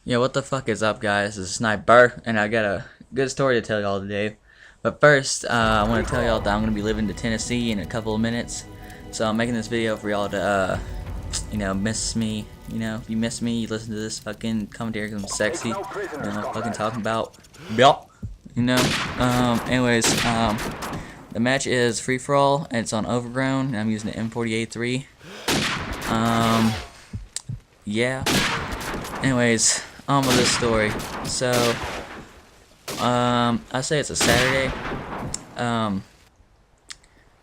Yeah, what the fuck is up, guys? This is Snipburr, and I got a good story to tell y'all today. But first, I want to tell y'all that I'm going to be living to Tennessee in a couple of minutes. So I'm making this video for y'all to, miss me. You know, if you miss me, you listen to this fucking commentary because I'm sexy. You know, fucking talking about, yup. You know, the match is free-for-all, and it's on Overgrown, and I'm using the M48-3. Yeah. Anyways, on with this story. So, I say it's a Saturday.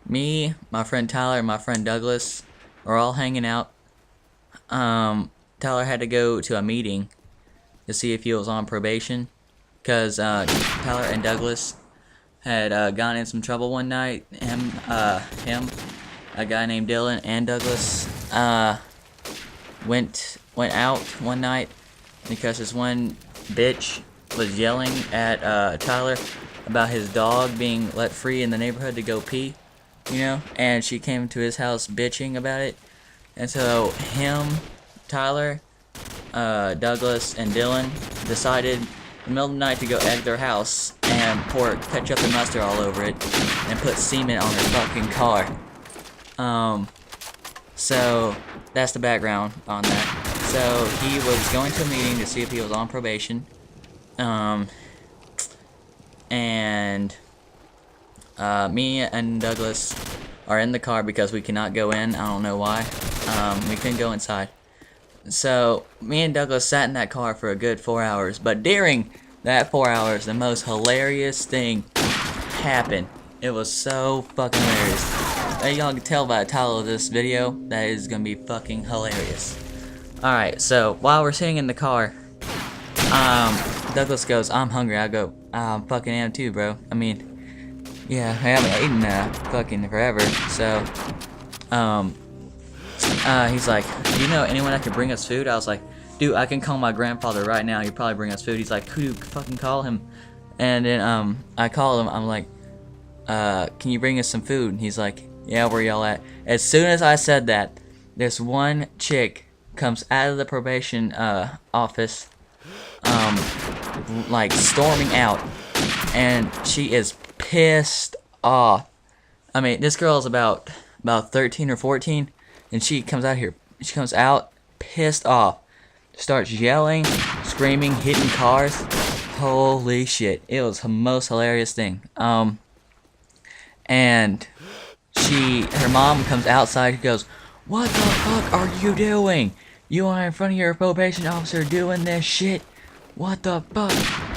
Me, my friend Tyler, and my friend Douglas are all hanging out. Tyler had to go to a meeting to see if he was on probation, because Tyler and Douglas had gotten in some trouble one night. Him, a guy named Dylan, and Douglas went out one night because this one bitch was yelling at Tyler about his dog being let free in the neighborhood to go pee, you know, and she came to his house bitching about it. And so him, Tyler, Douglas, and Dylan decided in the middle of the night to go egg their house and pour ketchup and mustard all over it and put semen on their fucking car. So that's the background on that. So he was going to a meeting to see if he was on probation. Me and Douglas are in the car because we cannot go in. I don't know why. We couldn't go inside. So me and Douglas sat in that car for a good 4 hours. But during that 4 hours, the most hilarious thing happened. It was so fucking hilarious. Y'all can tell by the title of this video that is gonna be fucking hilarious. Alright, so while we're sitting in the car, Douglas goes, "I'm hungry." I go, "I fucking am too, bro. I mean, yeah, I haven't eaten fucking forever." So, he's like, "Do you know anyone that can bring us food?" I was like, "Dude, I can call my grandfather right now. He'll probably bring us food." He's like, "Who? Fucking call him." And then, I call him. I'm like, "Can you bring us some food?" And he's like, "Yeah, where y'all at?" As soon as I said that, this one chick comes out of the probation office, like storming out, and she is pissed off. I mean, this girl is about 13 or 14, and she comes out pissed off, starts yelling, screaming, hitting cars. Holy shit, it was the most hilarious thing. And her mom comes outside. She goes, "What the fuck are you doing? You are in front of your probation officer doing this shit. What the fuck?"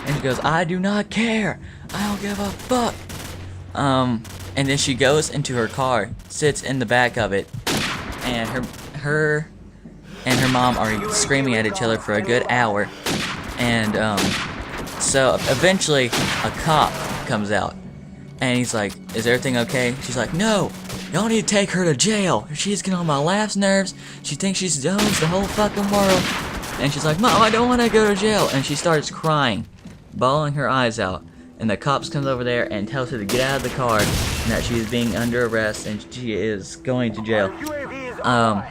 And she goes, "I do not care. I don't give a fuck." And then she goes into her car, sits in the back of it, and her and her mom are screaming at each other for a good hour. And so eventually a cop comes out, and he's like, "Is everything okay?" She's like, "No, y'all need to take her to jail. She's getting on my last nerves. She thinks she owns the whole fucking world." And she's like, "Mom, I don't want to go to jail." And she starts crying, bawling her eyes out. And the cops comes over there and tells her to get out of the car and that she is being under arrest and she is going to jail. And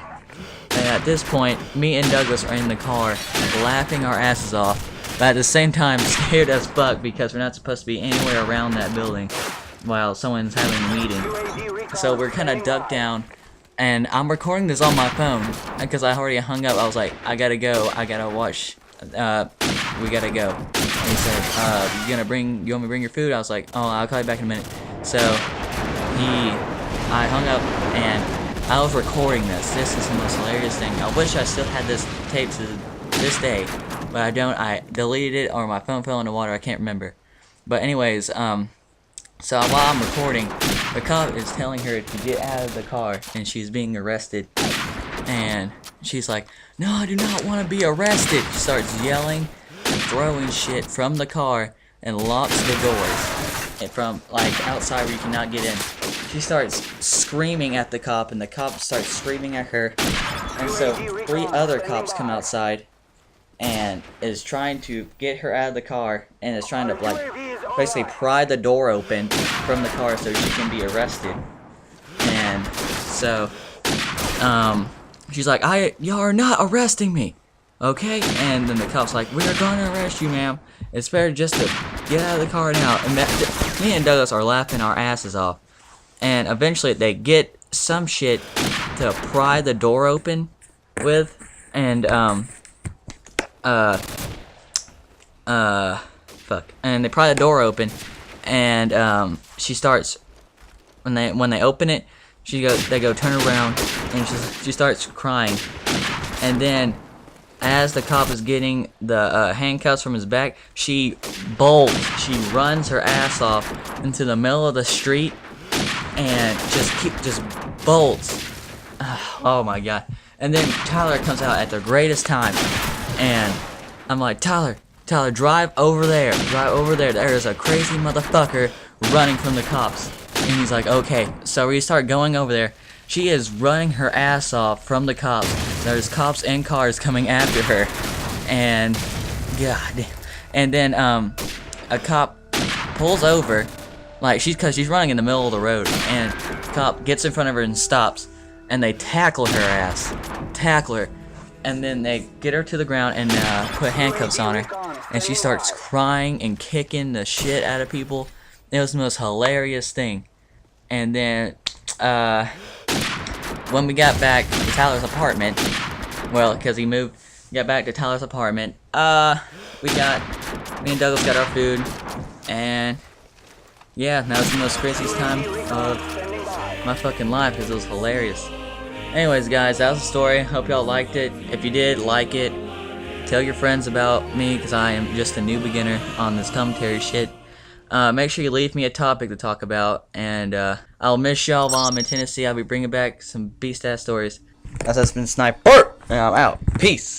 at this point, me and Douglas are in the car laughing our asses off, but at the same time scared as fuck because we're not supposed to be anywhere around that building while someone's having a meeting. So we're kind of ducked down, and I'm recording this on my phone because I already hung up. I was like, "I gotta go. I gotta watch. We gotta go." And he said, you want me to bring your food?" I was like, "Oh, I'll call you back in a minute." So I hung up, and I was recording this. This is the most hilarious thing. I wish I still had this tape to this day, but I don't. I deleted it, or my phone fell in the water. I can't remember. But anyways, so while I'm recording, the cop is telling her to get out of the car, and she's being arrested. And she's like, "No, I do not want to be arrested." She starts yelling and throwing shit from the car and locks the doors. And from, like, outside where you cannot get in. She starts screaming at the cop, and the cop starts screaming at her. And so 3 other cops come outside and is trying to get her out of the car, and is trying to, like, basically pry the door open from the car so she can be arrested. And so she's like, y'all are not arresting me." Okay, and then the cop's like, we are gonna arrest you, ma'am. It's better just to get out of the car now. And me and Douglas are laughing our asses off. And eventually they get some shit to pry the door open with. And, fuck. And they pry the door open. And, she starts, when they open it, they go turn around. And she starts crying. And then, as the cop is getting the handcuffs from his back, she bolts. She runs her ass off into the middle of the street and just bolts. Oh my god! And then Tyler comes out at the greatest time, and I'm like, Tyler, drive over there. Drive over there. There's a crazy motherfucker running from the cops. And he's like, okay. So we start going over there. She is running her ass off from the cops. There's cops and cars coming after her. And, god. And then, a cop pulls over. Like, cause she's running in the middle of the road. And the cop gets in front of her and stops. And they tackle her ass. Tackle her. And then they get her to the ground and, put handcuffs on her. And she starts crying and kicking the shit out of people. It was the most hilarious thing. And then, when we got back to Tyler's apartment, well, because he moved, got back to Tyler's apartment, me and Douglas got our food, and, yeah, that was the most craziest time of my fucking life, because it was hilarious. Anyways, guys, that was the story. Hope y'all liked it. If you did, like it. Tell your friends about me, because I am just a new beginner on this commentary shit. Make sure you leave me a topic to talk about, and I'll miss y'all while I'm in Tennessee. I'll be bringing back some beast-ass stories. That's been Snipburr, and I'm out. Peace.